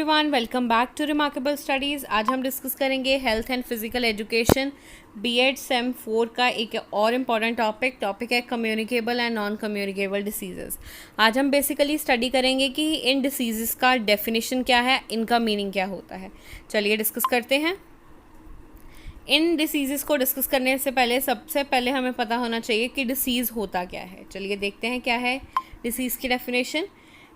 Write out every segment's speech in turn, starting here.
Everyone, welcome back to remarkable studies. आज हम discuss करेंगे health and physical education BEd sem 4 का एक और इम्पॉर्टेंट टॉपिक है communicable and non communicable diseases. आज हम बेसिकली स्टडी करेंगे कि इन डिसीज़ का डेफिनेशन क्या है, इनका मीनिंग क्या होता है। चलिए डिस्कस करते हैं। इन डिसीज़ को डिस्कस करने से पहले सबसे पहले हमें पता होना चाहिए कि डिसीज़ होता क्या है। चलिए देखते हैं क्या है डिसीज़ की definition.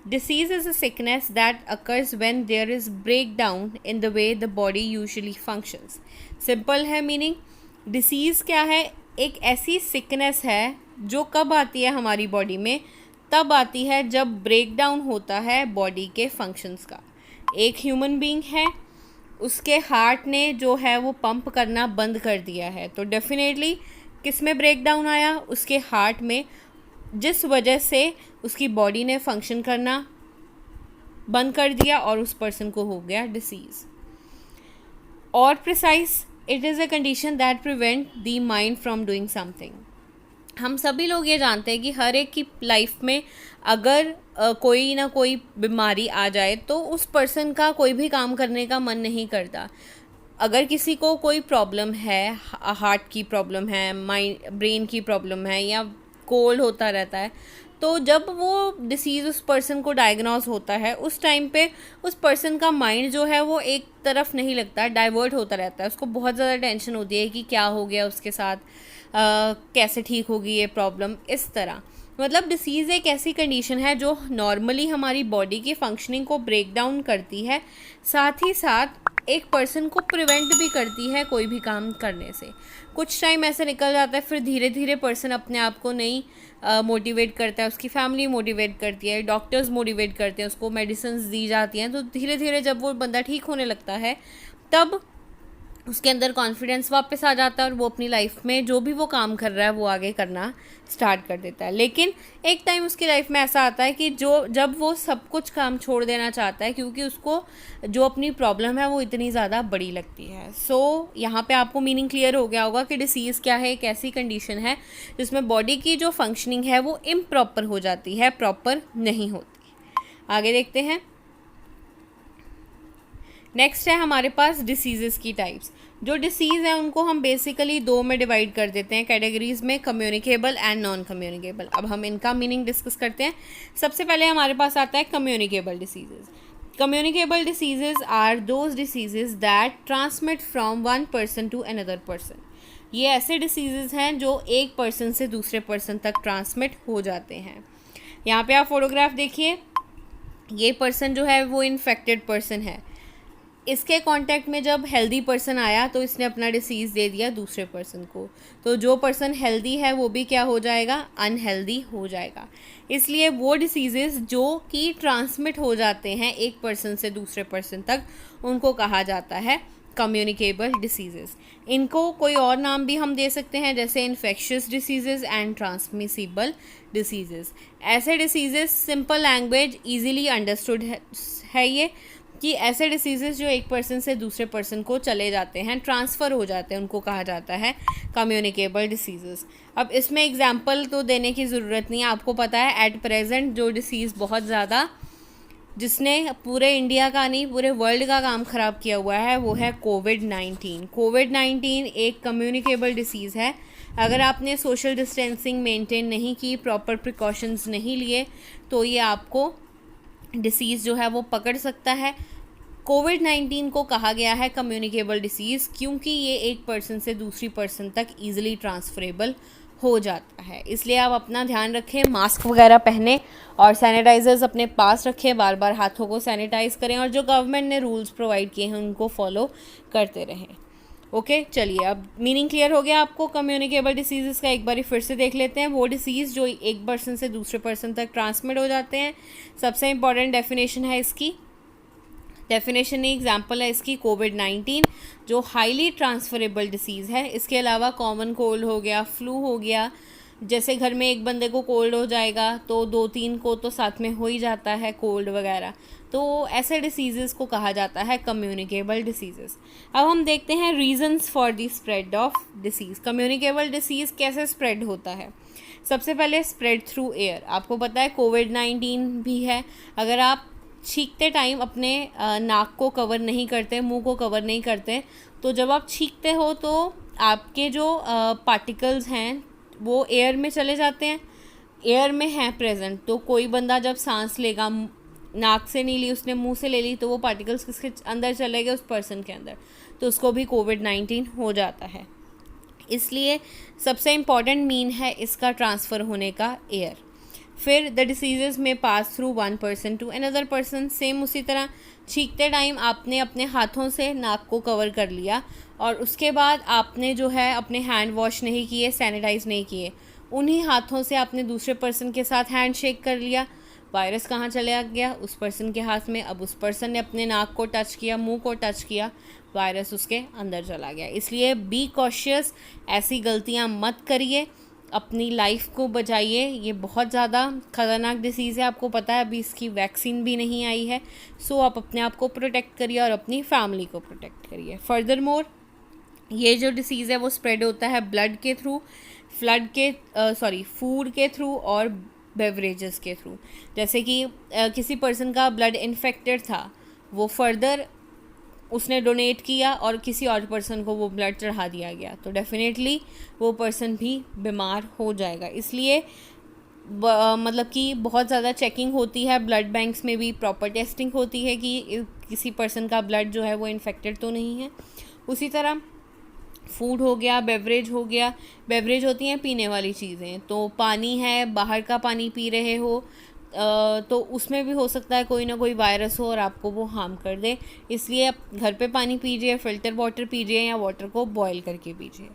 Disease is a sickness that occurs when there is breakdown in the way the body usually functions. Simple है मीनिंग। डिसीज़ क्या है? एक ऐसी सिकनेस है जो कब आती है हमारी बॉडी में, तब आती है जब ब्रेकडाउन होता है बॉडी के फंक्शंस का। एक ह्यूमन बीइंग है, उसके हार्ट ने जो है वो पंप करना बंद कर दिया है, तो डेफिनेटली किस में ब्रेकडाउन आया? उसके हार्ट में, जिस वजह से उसकी बॉडी ने फंक्शन करना बंद कर दिया और उस पर्सन को हो गया डिसीज़। और precise, it is a condition that prevent the mind from doing something. हम सभी लोग ये जानते हैं कि हर एक की लाइफ में अगर कोई ना कोई बीमारी आ जाए तो उस पर्सन का कोई भी काम करने का मन नहीं करता। अगर किसी को कोई प्रॉब्लम है, हार्ट की प्रॉब्लम है, माइंड ब्रेन की प्रॉब्लम है, या कोल्ड होता रहता है, तो जब वो डिसीज़ उस पर्सन को डायग्नोज होता है, उस टाइम पे उस पर्सन का माइंड जो है वो एक तरफ नहीं लगता, डाइवर्ट होता रहता है। उसको बहुत ज़्यादा टेंशन होती है कि क्या हो गया उसके साथ, कैसे ठीक होगी ये प्रॉब्लम, इस तरह। मतलब डिसीज़ एक ऐसी कंडीशन है जो नॉर्मली हमारी बॉडी की फंक्शनिंग को ब्रेक डाउन करती है, साथ ही साथ एक पर्सन को प्रिवेंट भी करती है कोई भी काम करने से। कुछ टाइम ऐसे निकल जाता है, फिर धीरे धीरे पर्सन अपने आप को नहीं मोटिवेट करता है, उसकी फैमिली मोटिवेट करती है, डॉक्टर्स मोटिवेट करते हैं, उसको मेडिसिन्स दी जाती हैं। तो धीरे धीरे जब वो बंदा ठीक होने लगता है, तब उसके अंदर कॉन्फिडेंस वापस आ जाता है और वो अपनी लाइफ में जो भी वो काम कर रहा है वो आगे करना स्टार्ट कर देता है। लेकिन एक टाइम उसकी लाइफ में ऐसा आता है कि जब वो सब कुछ काम छोड़ देना चाहता है, क्योंकि उसको जो अपनी प्रॉब्लम है वो इतनी ज़्यादा बड़ी लगती है। यहाँ पे आपको मीनिंग क्लियर हो गया होगा कि डिसीज़ क्या है। एक ऐसी कंडीशन है जिसमें बॉडी की जो फंक्शनिंग है वो इम्प्रॉपर हो जाती है, प्रॉपर नहीं होती। आगे देखते हैं। नेक्स्ट है हमारे पास डिसीज़ की टाइप्स। जो डिसीज़ है उनको हम बेसिकली दो में डिवाइड कर देते हैं कैटेगरीज में, कम्युनिकेबल एंड नॉन कम्युनिकेबल। अब हम इनका मीनिंग डिस्कस करते हैं। सबसे पहले हमारे पास आता है communicable diseases. Communicable diseases are those diseases that transmit from one person to another person. ये ऐसे डिसीजेज़ हैं जो एक पर्सन से दूसरे पर्सन तक ट्रांसमिट हो जाते हैं। यहाँ पे आप फोटोग्राफ देखिए, ये पर्सन जो है वो इन्फेक्टेड पर्सन है। इसके कांटेक्ट में जब हेल्दी पर्सन आया तो इसने अपना डिसीज़ दे दिया दूसरे पर्सन को, तो जो पर्सन हेल्दी है वो भी क्या हो जाएगा? अनहेल्दी हो जाएगा। इसलिए वो डिसीज़ेस जो कि ट्रांसमिट हो जाते हैं एक पर्सन से दूसरे पर्सन तक, उनको कहा जाता है कम्युनिकेबल डिसीज़ेस। इनको कोई और नाम भी हम दे सकते हैं, जैसे infectious diseases and transmissible diseases. ऐसे diseases simple language easily understood है ये, कि ऐसे डिसीज़ेस जो एक पर्सन से दूसरे पर्सन को चले जाते हैं, ट्रांसफ़र हो जाते हैं, उनको कहा जाता है कम्युनिकेबल डिसीज़ेस। अब इसमें एग्जांपल तो देने की ज़रूरत नहीं है, आपको पता है एट प्रेजेंट जो डिसीज़ बहुत ज़्यादा जिसने पूरे इंडिया का नहीं पूरे वर्ल्ड का काम ख़राब किया हुआ है वो है कोविड-19। कोविड-19 एक कम्युनिकेबल डिसीज़ है। अगर आपने सोशल डिस्टेंसिंग मेंटेन नहीं की, प्रॉपर प्रिकॉशंस नहीं लिए, तो ये आपको डिसीज़ जो है वो पकड़ सकता है। कोविड-19 को कहा गया है कम्युनिकेबल डिसीज़ क्योंकि ये एक पर्सन से दूसरी पर्सन तक ईजिली ट्रांसफरेबल हो जाता है। इसलिए आप अपना ध्यान रखें, मास्क वगैरह पहनें और सैनिटाइज़र्स अपने पास रखें, बार बार हाथों को सैनिटाइज़ करें और जो गवर्नमेंट ने रूल्स प्रोवाइड किए हैं उनको फॉलो करते रहें। ओके, चलिए अब मीनिंग क्लियर हो गया आपको कम्युनिकेबल डिसीज़ का। एक बार फिर से देख लेते हैं। वो डिसीज़ जो एक पर्सन से दूसरे पर्सन तक ट्रांसमिट हो जाते हैं। सबसे इंपॉर्टेंट डेफिनेशन है इसकी, डेफिनेशन नहीं एग्जाम्पल है इसकी, कोविड-19 जो हाईली ट्रांसफरेबल डिसीज़ है। इसके अलावा कॉमन कोल्ड हो गया, फ्लू हो गया, जैसे घर में एक बंदे को कोल्ड हो जाएगा तो 2-3 को तो साथ में हो ही जाता है कोल्ड वगैरह, तो ऐसे डिसीज़ेस को कहा जाता है कम्युनिकेबल डिसीज़ेस। अब हम देखते हैं reasons for the spread of disease. Communicable disease कैसे स्प्रेड होता है? सबसे पहले स्प्रेड थ्रू एयर। आपको पता है कोविड-19 भी है, अगर आप छींकते टाइम अपने नाक को कवर नहीं करते, मुंह को कवर नहीं करते। तो जब आप छींकते हो तो आपके जो पार्टिकल्स हैं वो एयर में चले जाते हैं, एयर में हैं प्रेजेंट। तो कोई बंदा जब सांस लेगा, नाक से नहीं ली उसने, मुंह से ले ली, तो वो पार्टिकल्स किसके अंदर चले गए, उस पर्सन के अंदर, तो उसको भी कोविड-19 हो जाता है। इसलिए सबसे इम्पॉर्टेंट मीन है इसका ट्रांसफ़र होने का, एयर। फिर द डिसीजेज में pass through one person to another person. Same उसी तरह छींकते टाइम आपने अपने हाथों से नाक को कवर कर लिया और उसके बाद आपने जो है अपने हैंड वॉश नहीं किए, सैनिटाइज नहीं किए, उन्हीं हाथों से आपने दूसरे पर्सन के साथ हैंड शेक कर लिया। वायरस कहाँ चला गया, उस पर्सन के हाथ में। अब उस पर्सन ने अपने नाक को टच किया, मुंह को टच किया, वायरस उसके अंदर चला गया। इसलिए बी कॉशियस, ऐसी गलतियाँ मत करिए, अपनी लाइफ को बचाइए। ये बहुत ज़्यादा ख़तरनाक डिसीज़ है, आपको पता है, अभी इसकी वैक्सीन भी नहीं आई है। सो आप अपने आप को प्रोटेक्ट करिए और अपनी फैमिली को प्रोटेक्ट करिए। फर्दर मोर, ये जो डिसीज़ है वो स्प्रेड होता है ब्लड के थ्रू, फूड के थ्रू और बेवरेजेस के थ्रू। जैसे कि किसी पर्सन का ब्लड इन्फेक्टेड था, वो फर्दर उसने डोनेट किया और किसी और पर्सन को वो ब्लड चढ़ा दिया गया, तो डेफिनेटली वो पर्सन भी बीमार हो जाएगा। इसलिए मतलब कि बहुत ज़्यादा चेकिंग होती है, ब्लड बैंक्स में भी प्रॉपर टेस्टिंग होती है कि किसी पर्सन का ब्लड जो है वो इन्फेक्टेड तो नहीं है। उसी तरह फूड हो गया, बेवरेज हो गया। बेवरेज होती हैं पीने वाली चीज़ें, तो पानी है, बाहर का पानी पी रहे हो तो उसमें भी हो सकता है कोई ना कोई वायरस हो और आपको वो हार्म कर दे। इसलिए आप घर पे पानी पीजिए, फ़िल्टर वाटर पीजिए या वाटर को बॉयल करके पीजिए।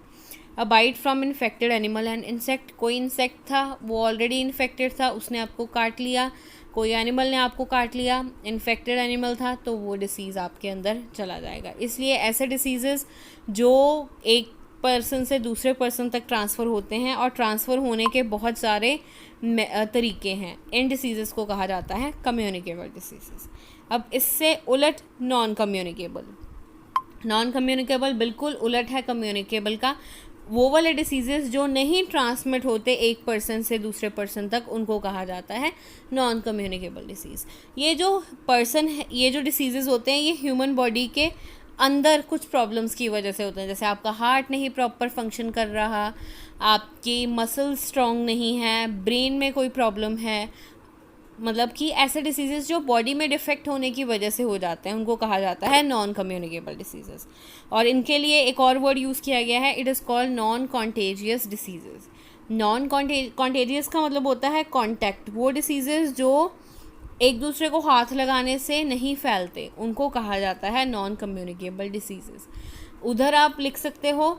A bite from infected animal and insect, कोई इंसेक्ट था वो ऑलरेडी इन्फेक्टेड था, उसने आपको काट लिया, कोई एनिमल ने आपको काट लिया, इन्फेक्टेड एनिमल था, तो वो डिसीज़ आपके अंदर चला जाएगा। इसलिए ऐसे डिसीज़ेज़ जो एक पर्सन से दूसरे पर्सन तक ट्रांसफ़र होते हैं और ट्रांसफ़र होने के बहुत सारे तरीके हैं, इन डिसीज़ेज़ को कहा जाता है कम्युनिकेबल डिसीज़ेज़। अब इससे उलट नॉन कम्युनिकेबल बिल्कुल उलट है कम्युनिकेबल का। वो वाले डिसीज़ेज़ जो नहीं ट्रांसमिट होते एक पर्सन से दूसरे पर्सन तक, उनको कहा जाता है नॉन कम्युनिकेबल डिसीज़। ये जो पर्सन है, ये जो डिसीज़ेज़ होते हैं, ये ह्यूमन बॉडी के अंदर कुछ प्रॉब्लम्स की वजह से होते हैं। जैसे आपका हार्ट नहीं प्रॉपर फंक्शन कर रहा, आपकी मसल्स स्ट्रॉन्ग नहीं है, ब्रेन में कोई प्रॉब्लम है, मतलब कि ऐसे डिसीज़ेज़ जो बॉडी में डिफेक्ट होने की वजह से हो जाते हैं, उनको कहा जाता है नॉन कम्युनिकेबल डिसीज़ेज़। और इनके लिए एक और वर्ड यूज़ किया गया है, it is called non contagious diseases. Non contagious का मतलब होता है कॉन्टैक्ट। वो डिसीज़ेज़ जो एक दूसरे को हाथ लगाने से नहीं फैलते, उनको कहा जाता है नॉन कम्युनिकेबल डिसीज़ेज़। उधर आप लिख सकते हो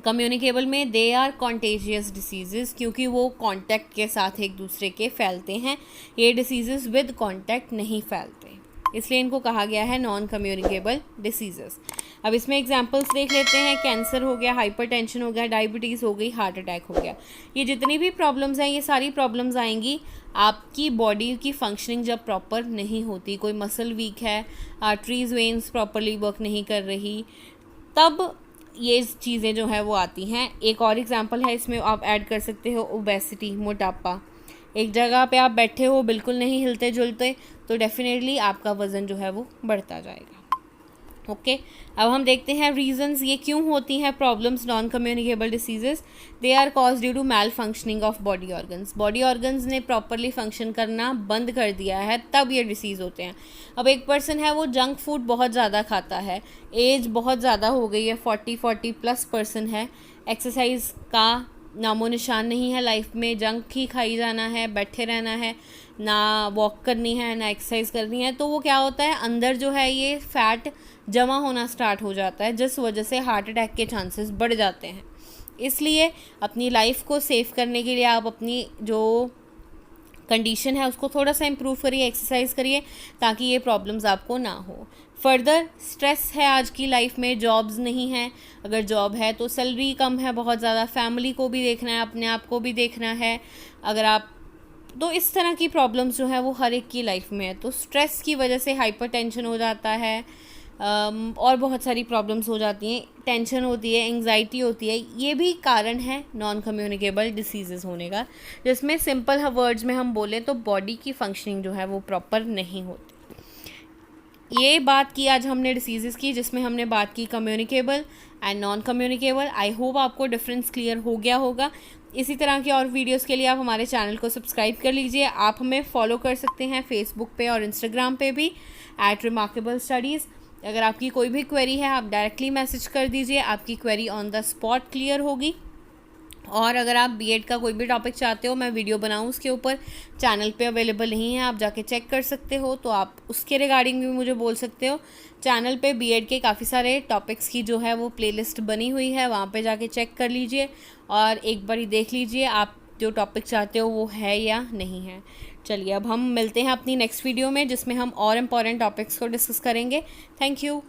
कम्युनिकेबल में, दे आर कॉन्टेजियस डिसीज़ेज़, क्योंकि वो कांटेक्ट के साथ एक दूसरे के फैलते हैं। ये डिसीज़ेज़ विद कांटेक्ट नहीं फैलते, इसलिए इनको कहा गया है नॉन कम्युनिकेबल डिसीज़ेज़। अब इसमें एग्जांपल्स देख लेते हैं। कैंसर हो गया, हाइपरटेंशन हो गया, डायबिटीज़ हो गई, हार्ट अटैक हो गया। ये जितनी भी प्रॉब्लम्स हैं, ये सारी प्रॉब्लम्स आएंगी आपकी बॉडी की फंक्शनिंग जब प्रॉपर नहीं होती। कोई मसल वीक है, आर्टरीज वेन्स प्रॉपरली वर्क नहीं कर रही, तब ये चीज़ें जो है वो आती हैं। एक और एग्जांपल है इसमें, आप ऐड कर सकते हो ओबेसिटी, मोटापा। एक जगह पे आप बैठे हो, बिल्कुल नहीं हिलते जुलते, तो डेफिनेटली आपका वज़न जो है वो बढ़ता जाएगा। ओके अब हम देखते हैं रीजंस, ये क्यों होती हैं problems non communicable diseases. They are cause due to malfunctioning of body organs. Body organs ने प्रॉपरली फंक्शन करना बंद कर दिया है, तब ये डिसीज़ होते हैं। अब एक पर्सन है, वो जंक फूड बहुत ज़्यादा खाता है, एज बहुत ज़्यादा हो गई है, 40 प्लस पर्सन है, एक्सरसाइज का नामो निशान नहीं है लाइफ में, जंक ही खाई जाना है, बैठे रहना है, ना वॉक करनी है, ना एक्सरसाइज करनी है, तो वो क्या होता है, अंदर जो है ये फैट जमा होना स्टार्ट हो जाता है, जिस वजह से हार्ट अटैक के चांसेस बढ़ जाते हैं। इसलिए अपनी लाइफ को सेव करने के लिए आप अपनी जो कंडीशन है उसको थोड़ा सा इम्प्रूव करिए, एक्सरसाइज करिए, ताकि ये प्रॉब्लम्स आपको ना हो। फर्दर स्ट्रेस है आज की लाइफ में, जॉब्स नहीं है, अगर जॉब है तो सैलरी कम है बहुत ज़्यादा, फैमिली को भी देखना है, अपने आप को भी देखना है, अगर आप तो इस तरह की प्रॉब्लम्स जो है वो हर एक की लाइफ में है। तो स्ट्रेस की वजह से हाइपरटेंशन हो जाता है, और बहुत सारी प्रॉब्लम्स हो जाती हैं, टेंशन होती है, एंग्जाइटी होती है। ये भी कारण है नॉन कम्युनिकेबल डिसीज़ेज़ होने का, जिसमें सिंपल वर्ड्स में हम बोलें तो बॉडी की फंक्शनिंग जो है वो प्रॉपर नहीं होती। ये बात की आज हमने डिसीज़ेज़ की, जिसमें हमने बात की communicable and non communicable. I hope आपको डिफरेंस क्लियर हो गया होगा। इसी तरह के और वीडियोस के लिए आप हमारे चैनल को सब्सक्राइब कर लीजिए। आप हमें फॉलो कर सकते हैं फेसबुक पे और इंस्टाग्राम पे भी @remarkable studies। अगर आपकी कोई भी क्वेरी है आप डायरेक्टली मैसेज कर दीजिए, आपकी query on the spot clear होगी। और अगर आप बीएड का कोई भी टॉपिक चाहते हो मैं वीडियो बनाऊँ उसके ऊपर, चैनल पे अवेलेबल नहीं है, आप जाके चेक कर सकते हो, तो आप उसके रिगार्डिंग भी मुझे बोल सकते हो। चैनल पे बीएड के काफ़ी सारे टॉपिक्स की जो है वो प्लेलिस्ट बनी हुई है, वहाँ पे जाके चेक कर लीजिए और एक बारी देख लीजिए आप जो टॉपिक चाहते हो वो है या नहीं है। चलिए अब हम मिलते हैं अपनी नेक्स्ट वीडियो में, जिसमें हम और इम्पॉर्टेंट टॉपिक्स को डिस्कस करेंगे। Thank you.